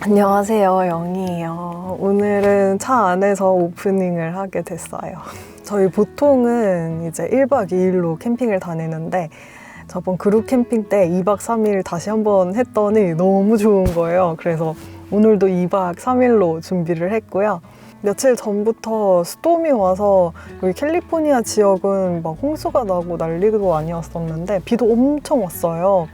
안녕하세요, 영희예요. 오늘은 차 안에서 오프닝을 하게 됐어요. 저희 보통은 이제 1박 2일로 캠핑을 다니는데 저번 그룹 캠핑 때 2박 3일 다시 한번 했더니 너무 좋은 거예요. 그래서 오늘도 2박 3일로 준비를 했고요. 며칠 전부터 스톰이 와서 여기 캘리포니아 지역은 막 홍수가 나고 난리도 아니었었는데 비도 엄청 왔어요.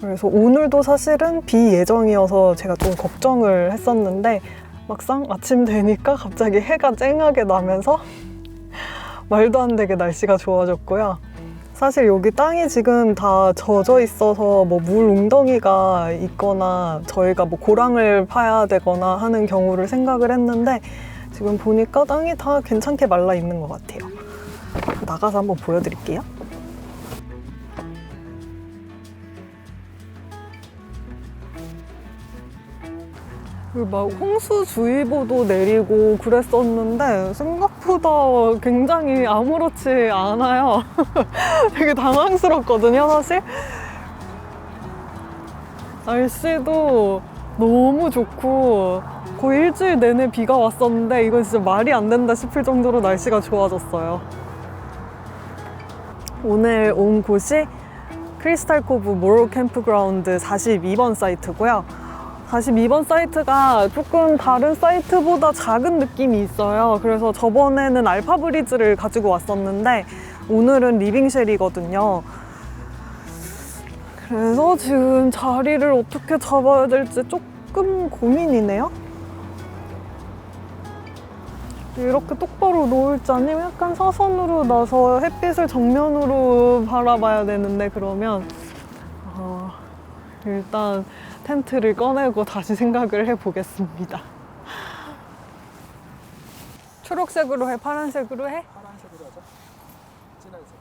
그래서 오늘도 사실은 비 예정이어서 제가 좀 걱정을 했었는데 막상 아침 되니까 갑자기 해가 쨍하게 나면서 말도 안 되게 날씨가 좋아졌고요. 사실 여기 땅이 지금 다 젖어 있어서 뭐 물 웅덩이가 있거나 저희가 뭐 고랑을 파야 되거나 하는 경우를 생각을 했는데 지금 보니까 땅이 다 괜찮게 말라 있는 것 같아요. 나가서 한번 보여드릴게요. 막 홍수주의보도 내리고 그랬었는데 생각보다 굉장히 아무렇지 않아요. 되게 당황스럽거든요, 사실. 날씨도 너무 좋고 거의 일주일 내내 비가 왔었는데 이건 진짜 말이 안 된다 싶을 정도로 날씨가 좋아졌어요. 오늘 온 곳이 크리스탈 코브 모로 캠프그라운드 42번 사이트고요. 42번 사이트가 조금 다른 사이트보다 작은 느낌이 있어요. 그래서 저번에는 알파 브리즈를 가지고 왔었는데 오늘은 리빙쉘이거든요. 그래서 지금 자리를 어떻게 잡아야 될지 조금 고민이네요. 이렇게 똑바로 놓을지 아니면 약간 사선으로 놔서 햇빛을 정면으로 바라봐야 되는데 그러면 일단 텐트를 꺼내고 다시 생각을 해보겠습니다. 초록색으로 해? 파란색으로 해? 파란색으로 하자. 진하색.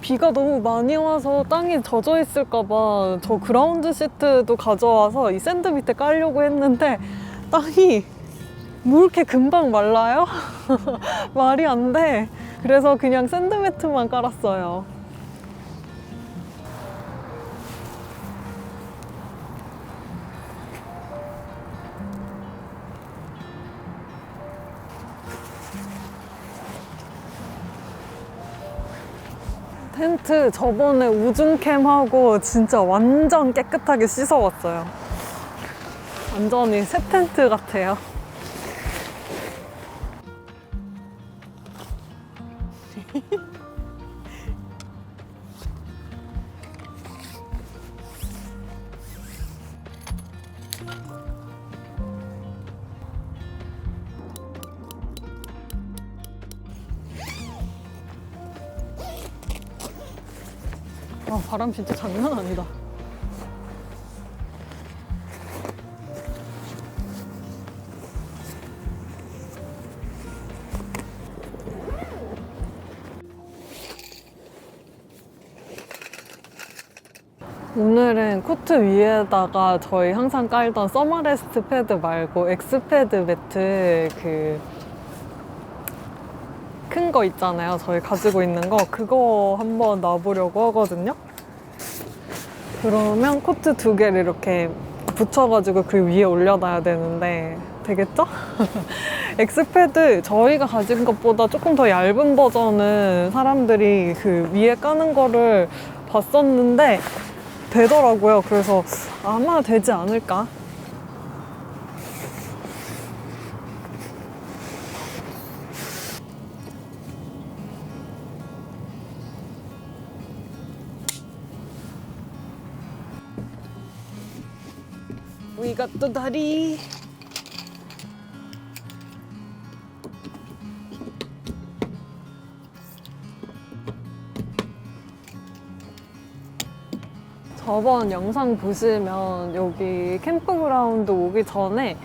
비가 너무 많이 와서 땅이 젖어 있을까봐 저 그라운드 시트도 가져와서 이 샌드 밑에 깔려고 했는데 땅이 뭐 이렇게 금방 말라요? 말이 안 돼. 그래서 그냥 샌드 매트만 깔았어요. 텐트 저번에 우중캠하고 진짜 완전 깨끗하게 씻어왔어요. 완전히 새 텐트 같아요. 바람 진짜 장난 아니다. 오늘은 코트 위에다가 저희 항상 깔던 서머레스트 패드 말고 엑스패드 매트 큰 거 있잖아요. 저희 가지고 있는 거 그거 한번 놔보려고 하거든요. 그러면 코트 2개를 이렇게 붙여가지고 그 위에 올려놔야 되는데 되겠죠? 엑스패드 저희가 가진 것보다 조금 더 얇은 버전은 사람들이 그 위에 까는 거를 봤었는데 되더라고요. 그래서 아마 되지 않을까? We got the 다리. 저번 영상 보시면 여기 캠프그라운드 오기 전에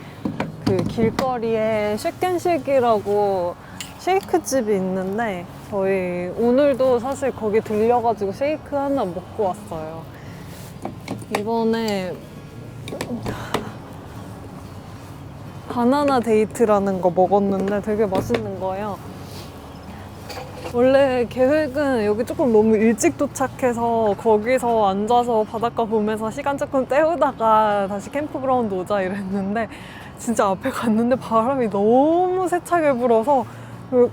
그 길거리에 쉐켄쉐이크라고 쉐이크 집이 있는데 저희 오늘도 사실 거기 들려가지고 쉐이크 하나 먹고 왔어요. 이번에 바나나 데이트라는 거 먹었는데 되게 맛있는 거예요. 원래 계획은 여기 조금 너무 일찍 도착해서 거기서 앉아서 바닷가 보면서 시간 조금 때우다가 다시 캠프그라운드 오자 이랬는데 진짜 앞에 갔는데 바람이 너무 세차게 불어서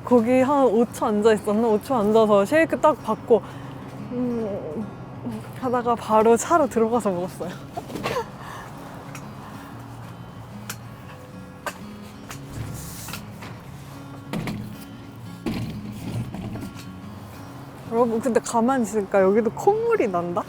거기 한 5초 앉아 있었나? 5초 앉아서 쉐이크 딱 받고 하다가 바로 차로 들어가서 먹었어요. 여러분 근데 가만히 있으니까 여기도 콧물이 난다?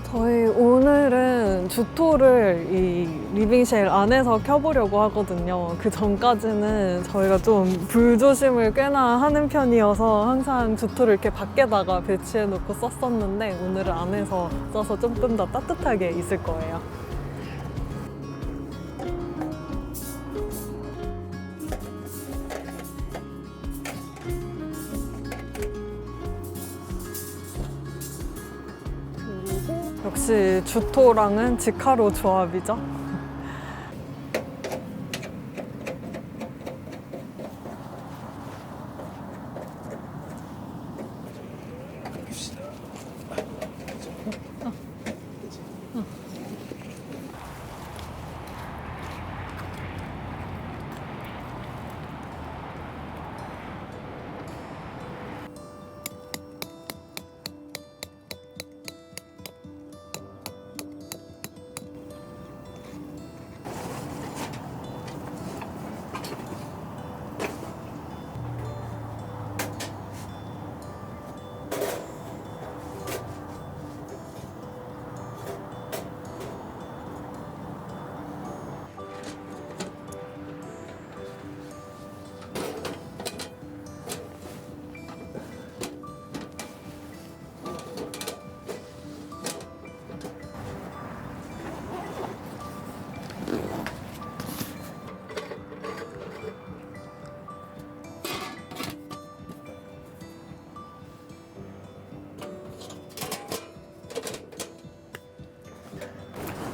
저희 오늘은 주토를 이 리빙쉘 안에서 켜보려고 하거든요. 그 전까지는 저희가 좀 불조심을 꽤나 하는 편이어서 항상 주토를 이렇게 밖에다가 배치해놓고 썼었는데 오늘은 안에서 써서 조금 더 따뜻하게 있을 거예요. 역시 주토랑은 직화로 조합이죠.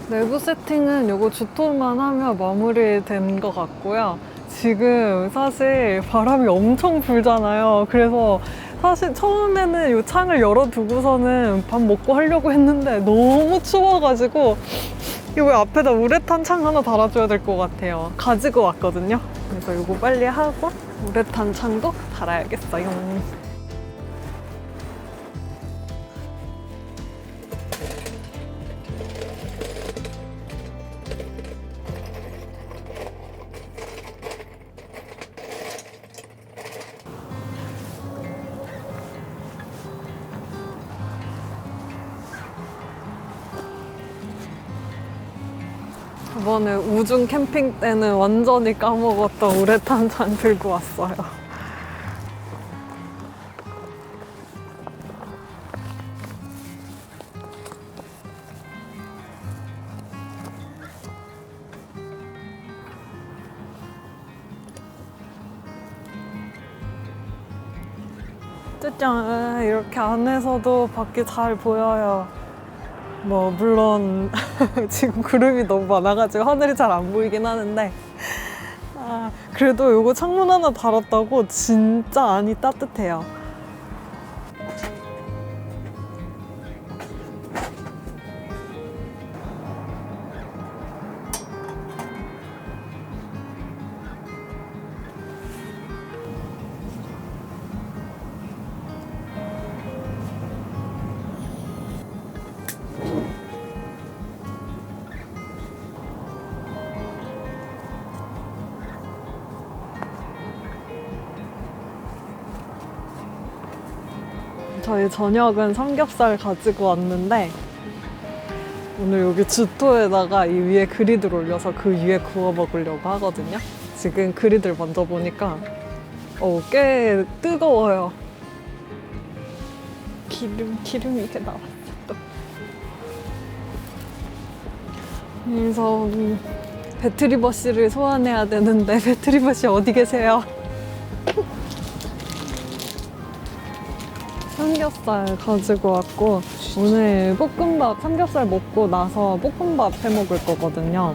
내부 세팅은 이거 주토만 하면 마무리된 것 같고요. 지금 사실 바람이 엄청 불잖아요. 그래서 사실 처음에는 이 창을 열어두고서는 밥 먹고 하려고 했는데 너무 추워가지고 이거 앞에다 우레탄 창 하나 달아줘야 될 것 같아요. 가지고 왔거든요. 그래서 이거 빨리 하고 우레탄 창도 달아야겠어요. 이번에 우중 캠핑 때는 완전히 까먹었던 우레탄 창 들고 왔어요. 짜잔! 이렇게 안에서도 밖이 잘 보여요. 뭐 물론 지금 구름이 너무 많아가지고 하늘이 잘 안 보이긴 하는데 그래도 요거 창문 하나 달았다고 진짜 안이 따뜻해요. 저희 저녁은 삼겹살 가지고 왔는데 오늘 여기 주토에다가 이 위에 그리들 올려서 그 위에 구워 먹으려고 하거든요. 지금 그리들 먼저 보니까 꽤 뜨거워요. 기름이 이렇게 나왔어 또. 그래서 배트리버시를 소환해야 되는데 배트리버시 어디 계세요? 삼겹살 가지고 왔고 오늘 볶음밥 삼겹살 먹고 나서 볶음밥 해 먹을 거거든요.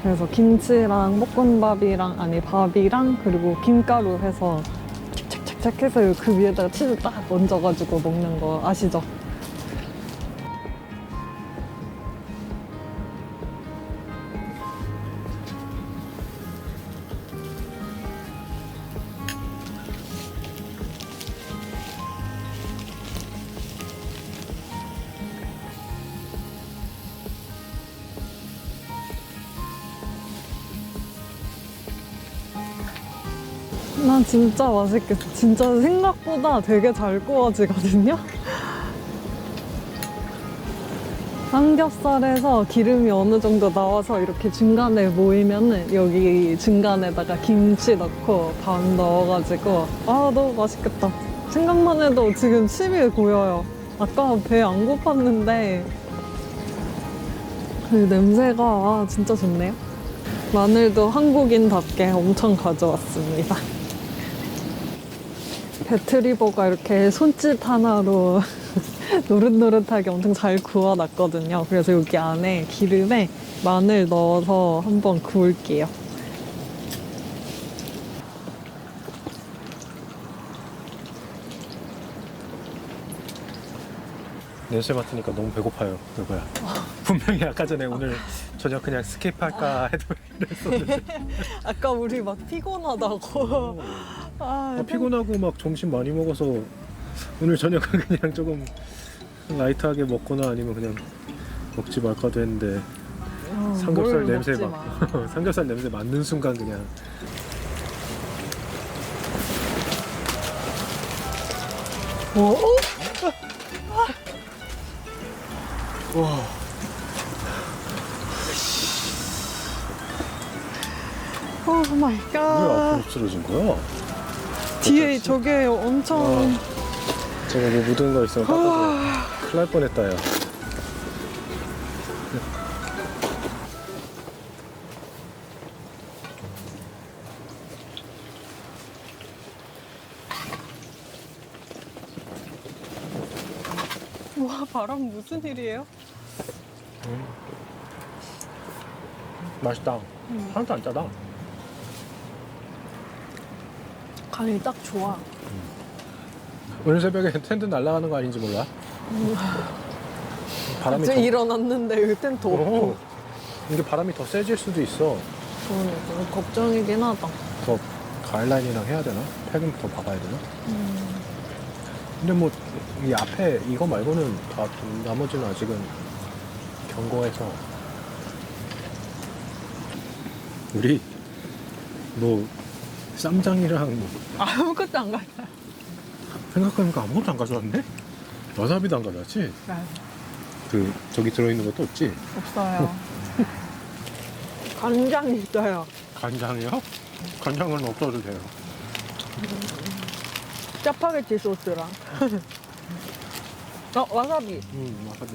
그래서 김치랑 볶음밥이랑 아니 밥이랑 그리고 김가루 해서 착착착착 해서 그 위에다가 치즈 딱 얹어가지고 먹는 거 아시죠? 난 진짜 맛있겠어. 진짜 생각보다 되게 잘 구워지거든요. 삼겹살에서 기름이 어느 정도 나와서 이렇게 중간에 모이면은 여기 중간에다가 김치 넣고 밥 넣어가지고 너무 맛있겠다. 생각만 해도 지금 침이 고여요. 아까 배 안 고팠는데 그 냄새가 진짜 좋네요. 마늘도 한국인답게 엄청 가져왔습니다. 배트리버가 이렇게 손짓 하나로 노릇노릇하게 엄청 잘 구워놨거든요. 그래서 여기 안에 기름에 마늘 넣어서 한번 구울게요. 냄새 맡으니까 너무 배고파요. 여보야. 분명히 아까 전에 오늘 저녁 그냥 스킵할까 해도 그랬었는데. 아까 우리 막 피곤하다고. 피곤하고 막 점심 많이 먹어서 오늘 저녁은 그냥 조금 라이트하게 먹거나 아니면 그냥 먹지 말까도 했는데 삼겹살 냄새 막 삼겹살 냄새 맡는 순간 그냥 와. 오 마이 왜 갓. 앞으로 쓰러진 거야? 뒤에 저게 엄청. 제가 뭐 묻은 거 있으면 깎아줘. 큰일 날 뻔했다 야. 와 바람 무슨 일이에요? 맛있다. 하나도 안 짜다. 간이 딱 좋아. 오늘 새벽에 텐트 날아가는 거 아닌지 몰라. 바람이 이제 일어났는데 여기 텐트 없고. 이게 바람이 더 세질 수도 있어. 그러니까 걱정이긴 하다. 더 가일라인이랑 해야 되나? 팩은 더 박아야 되나? 근데 뭐 이 앞에 이거 말고는 다 나머지는 아직은 견고해서 우리 뭐 쌈장이랑 뭐 아무것도 안 가져요. 생각해보니까 아무것도 안 가져왔는데? 와사비도 안 가져왔지? 네. 그 저기 들어있는 것도 없지? 없어요. 간장 있어요. 간장이요? 간장은 없어도 돼요. 짜파게티 소스랑. 와사비. 와사비.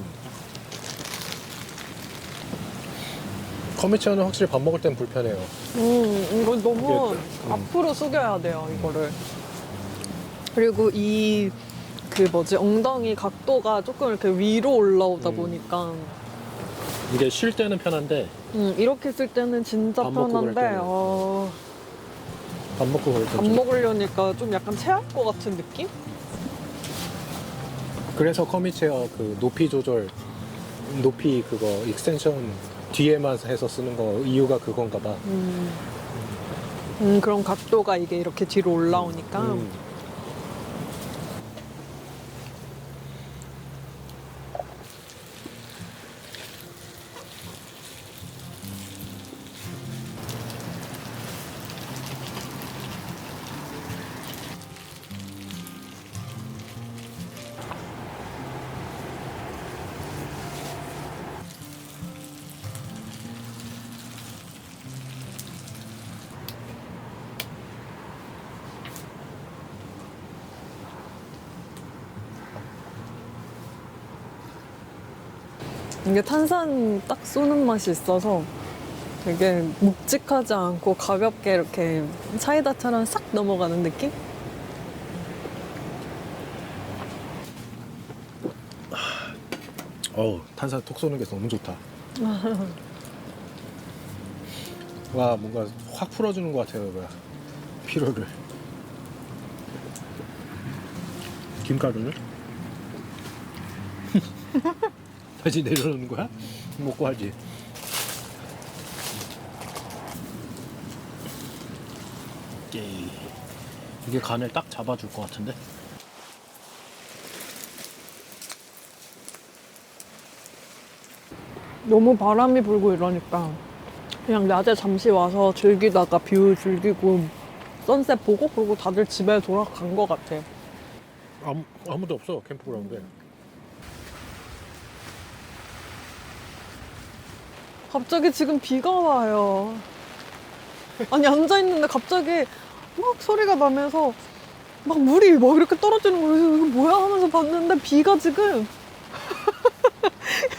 커미치어는 확실히 밥 먹을 땐 불편해요. 이거 너무 이게, 앞으로 숙여야 돼요, 이거를. 그리고 엉덩이 각도가 조금 이렇게 위로 올라오다 보니까. 이게 쉴 때는 편한데 이렇게 쓸 때는 진짜 밥 먹고 그럴 편한데, 때는. 밥 먹고 그럴 밥 땐 먹으려니까 좀 약간 체할 것 같은 느낌? 그래서 커미체어 그 높이 조절, 높이 그거 익스텐션 뒤에만 해서 쓰는 거 이유가 그건가 봐. 그럼 각도가 이게 이렇게 뒤로 올라오니까. 이게 탄산 딱 쏘는 맛이 있어서 되게 묵직하지 않고 가볍게 이렇게 사이다처럼 싹 넘어가는 느낌? 어우, 탄산 톡 쏘는 게 너무 좋다. 와, 뭔가 확 풀어주는 것 같아요, 뭐야. 피로를. 김가루는? 다시 내려놓는 거야? 먹고 하지. 이게 간을 딱 잡아줄 것 같은데? 너무 바람이 불고 이러니까 그냥 낮에 잠시 와서 즐기다가 뷰 즐기고 선셋 보고 그리고 다들 집에 돌아간 것 같아. 아무도 없어, 캠프그라운드에. 갑자기 지금 비가 와요. 아니 앉아있는데 갑자기 막 소리가 나면서 막 물이 막 이렇게 떨어지는 거예요. 그래서 이거 뭐야 하면서 봤는데 비가 지금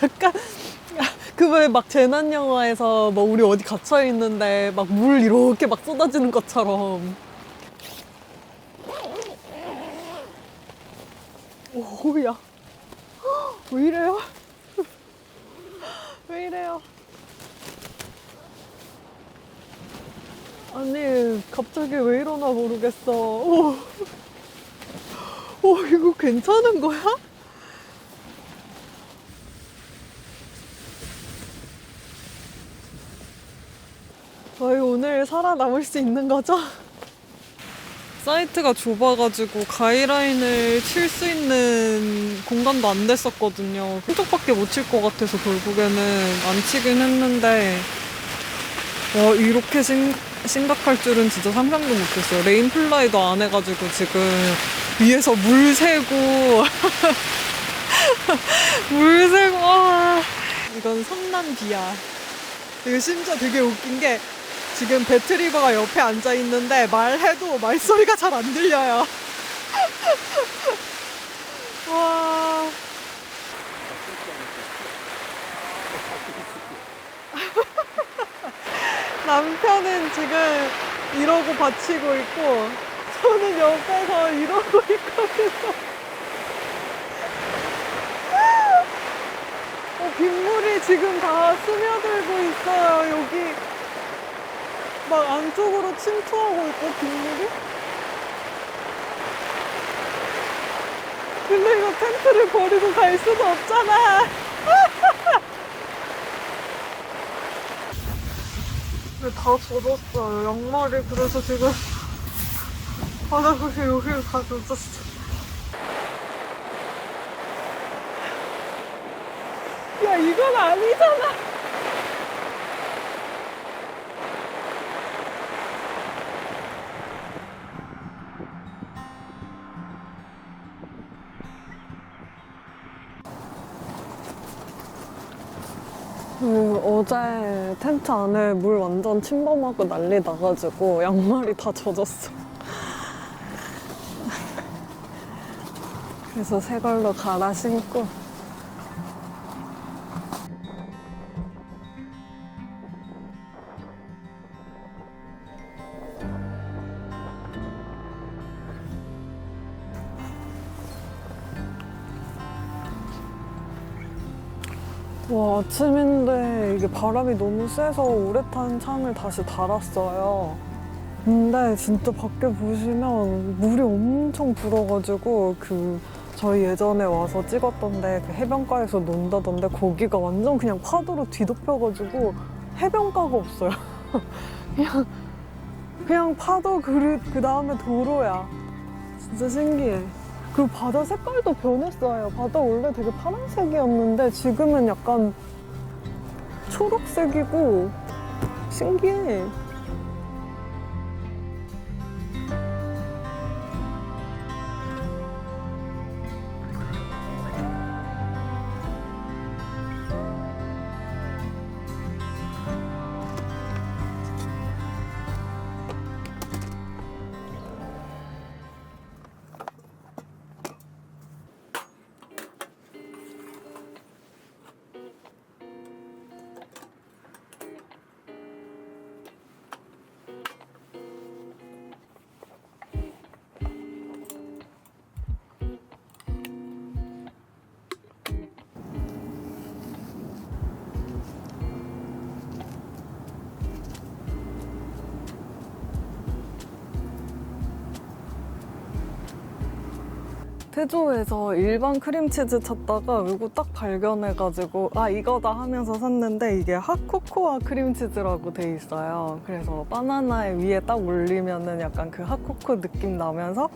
약간 그 왜 막 재난 영화에서 뭐 우리 어디 갇혀 있는데 막 물 이렇게 막 쏟아지는 것처럼. 오야 왜 이래요? 왜 이래요? 아니 갑자기 왜 이러나 모르겠어. 오 이거 괜찮은 거야? 저희 오늘 살아남을 수 있는 거죠? 사이트가 좁아가지고 가이라인을 칠 수 있는 공간도 안 됐었거든요. 한쪽밖에 못 칠 것 같아서 결국에는 안 치긴 했는데 와 이렇게 심각할 줄은 진짜 상상도 못했어요. 레인플라이도 안 해가지고 지금 위에서 물 새고 물 새고 와 이건 성난비야. 이거 심지어 되게 웃긴 게 지금 배트리버가 옆에 앉아 있는데 말해도 말소리가 잘 안 들려요. 와. 남편은 지금 이러고 받치고 있고 저는 옆에서 이러고 있거든요. 빗물이 지금 다 스며들고 있어요. 여기 막 안쪽으로 침투하고 있고 빗물이. 근데 이거 텐트를 버리고 갈 수도 없잖아. 근데 다 젖었어요. 양말이 그래서 지금 바닥에 여기를 다 젖었어. 야 이건 아니잖아. 어제 텐트 안에 물 완전 침범하고 난리 나가지고 양말이 다 젖었어. 그래서 새 걸로 갈아 신고. 와 아침인데 이게 바람이 너무 세서 우레탄 창을 다시 달았어요. 근데 진짜 밖에 보시면 물이 엄청 불어가지고 저희 예전에 와서 찍었던데 그 해변가에서 논다던데 거기가 완전 그냥 파도로 뒤덮여가지고 해변가가 없어요. 그냥 파도 그 다음에 도로야. 진짜 신기해. 그리고 바다 색깔도 변했어요. 바다 원래 되게 파란색이었는데 지금은 약간 초록색이고 신기해. 세조에서 일반 크림치즈 찾다가 이거 딱 발견해가지고 아 이거다 하면서 샀는데 이게 핫코코아 크림치즈라고 돼 있어요. 그래서 바나나에 위에 딱 올리면은 약간 그 핫코코 느낌 나면서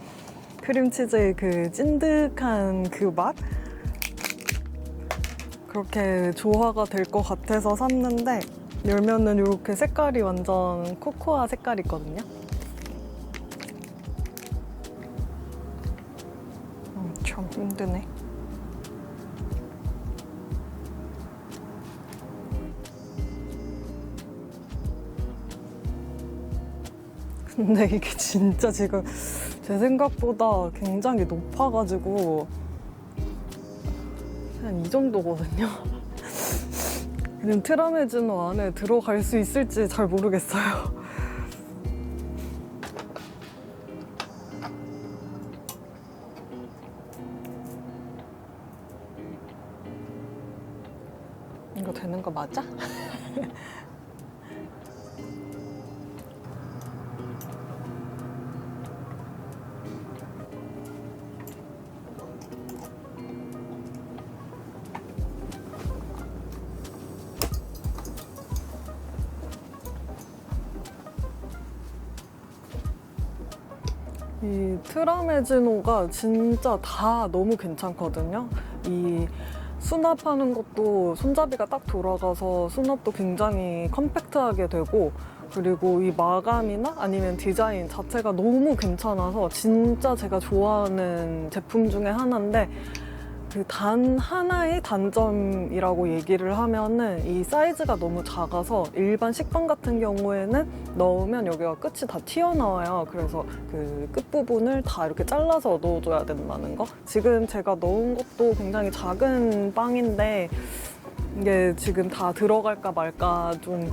크림치즈의 그 찐득한 그 맛? 그렇게 조화가 될 것 같아서 샀는데 열면은 이렇게 색깔이 완전 코코아 색깔이 있거든요. 참 힘드네. 근데 이게 진짜 지금 제 생각보다 굉장히 높아가지고 한 이 정도거든요. 그냥 트라메즈노 안에 들어갈 수 있을지 잘 모르겠어요. 이거 되는 거 맞아? 이 트라메즈노가 진짜 다 너무 괜찮거든요. 이 수납하는 것도 손잡이가 딱 돌아가서 수납도 굉장히 컴팩트하게 되고, 그리고 이 마감이나 아니면 디자인 자체가 너무 괜찮아서 진짜 제가 좋아하는 제품 중에 하나인데, 그 단 하나의 단점이라고 얘기를 하면은 이 사이즈가 너무 작아서 일반 식빵 같은 경우에는 넣으면 여기가 끝이 다 튀어나와요. 그래서 그 끝부분을 다 이렇게 잘라서 넣어줘야 된다는 거. 지금 제가 넣은 것도 굉장히 작은 빵인데 이게 지금 다 들어갈까 말까 좀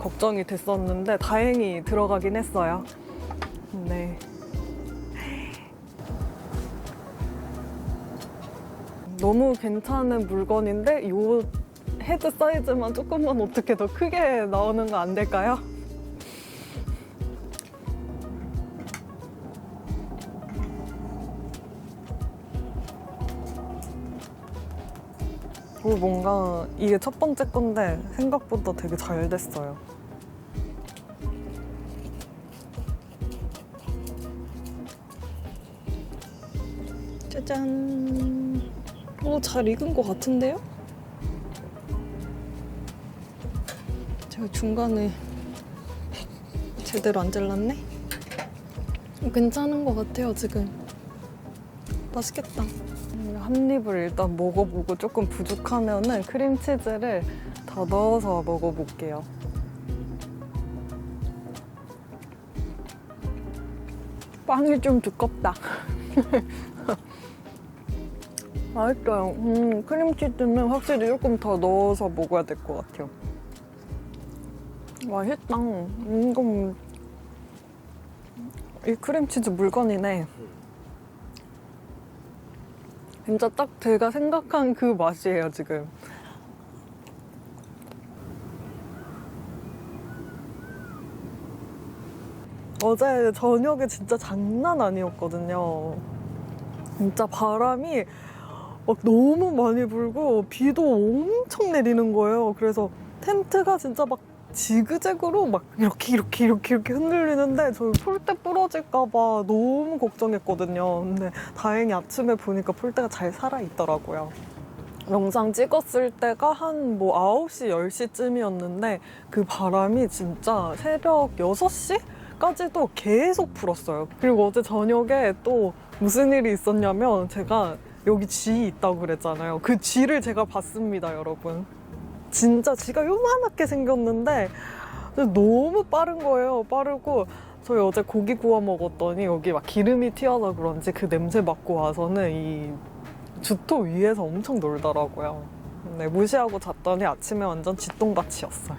걱정이 됐었는데 다행히 들어가긴 했어요. 네. 너무 괜찮은 물건인데 이 헤드 사이즈만 조금만 어떻게 더 크게 나오는 거 안 될까요? 뭔가 이게 첫 번째 건데 생각보다 되게 잘 됐어요. 짜잔. 잘 익은 것 같은데요? 제가 중간에 제대로 안 잘랐네? 괜찮은 것 같아요, 지금. 맛있겠다. 한 입을 일단 먹어보고 조금 부족하면은 크림치즈를 다 넣어서 먹어볼게요. 빵이 좀 두껍다. 맛있어요. 크림치즈는 확실히 조금 더 넣어서 먹어야 될 것 같아요. 맛있다. 이건 이 크림치즈 물건이네. 진짜 딱 제가 생각한 그 맛이에요, 지금. 어제 저녁에 진짜 장난 아니었거든요. 진짜 바람이 막 너무 많이 불고 비도 엄청 내리는 거예요. 그래서 텐트가 진짜 막 지그재그로 막 이렇게 흔들리는데 저 폴대 부러질까봐 너무 걱정했거든요. 근데 다행히 아침에 보니까 폴대가 잘 살아있더라고요. 영상 찍었을 때가 한 9시, 10시쯤이었는데 그 바람이 진짜 새벽 6시까지도 계속 불었어요. 그리고 어제 저녁에 또 무슨 일이 있었냐면 제가 여기 쥐 있다고 그랬잖아요. 그 쥐를 제가 봤습니다, 여러분. 진짜 쥐가 요만하게 생겼는데 너무 빠른 거예요. 빠르고 저희 어제 고기 구워 먹었더니 여기 막 기름이 튀어서 그런지 그 냄새 맡고 와서는 이 주토 위에서 엄청 놀더라고요. 네, 무시하고 잤더니 아침에 완전 쥐똥밭이었어요.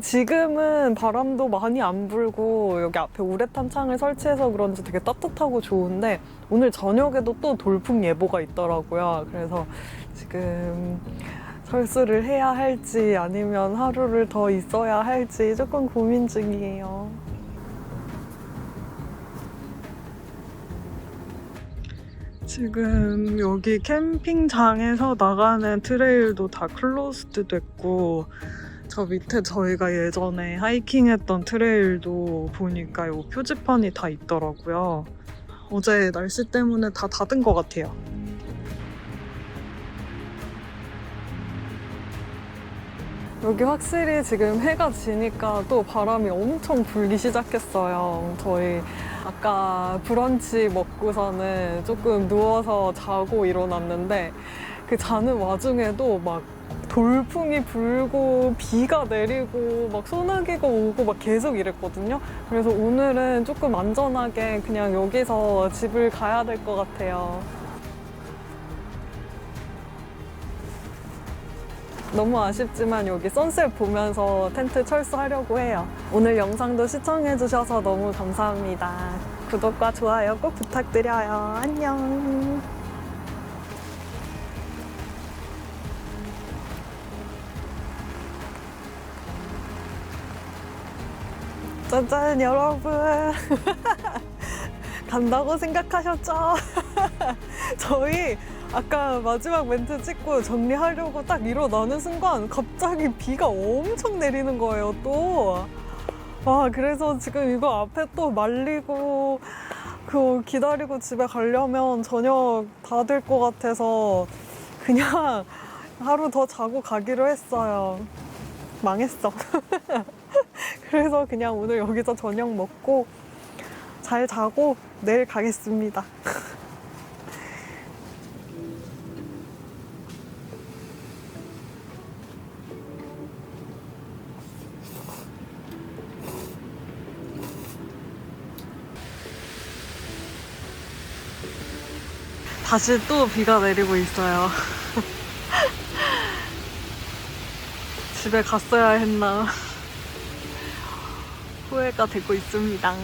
지금은 바람도 많이 안 불고 여기 앞에 우레탄 창을 설치해서 그런지 되게 따뜻하고 좋은데 오늘 저녁에도 또 돌풍 예보가 있더라고요. 그래서 지금 철수를 해야 할지 아니면 하루를 더 있어야 할지 조금 고민 중이에요. 지금 여기 캠핑장에서 나가는 트레일도 다 클로즈드 됐고 저 밑에 저희가 예전에 하이킹했던 트레일도 보니까 요 표지판이 다 있더라고요. 어제 날씨 때문에 다 닫은 것 같아요. 여기 확실히 지금 해가 지니까 또 바람이 엄청 불기 시작했어요. 저희 아까 브런치 먹고서는 조금 누워서 자고 일어났는데 그 자는 와중에도 막 돌풍이 불고 비가 내리고 막 소나기가 오고 막 계속 이랬거든요. 그래서 오늘은 조금 안전하게 그냥 여기서 집을 가야 될 것 같아요. 너무 아쉽지만 여기 선셋 보면서 텐트 철수하려고 해요. 오늘 영상도 시청해주셔서 너무 감사합니다. 구독과 좋아요 꼭 부탁드려요. 안녕. 짜잔 여러분. 간다고 생각하셨죠? 저희 아까 마지막 멘트 찍고 정리하려고 딱 일어나는 순간 갑자기 비가 엄청 내리는 거예요 또. 와, 그래서 지금 이거 앞에 또 말리고 그 기다리고 집에 가려면 저녁 다 될 것 같아서 그냥 하루 더 자고 가기로 했어요. 망했어. 그래서 그냥 오늘 여기서 저녁 먹고 잘 자고 내일 가겠습니다. 다시 또 비가 내리고 있어요. 집에 갔어야 했나 후회가 되고 있습니다.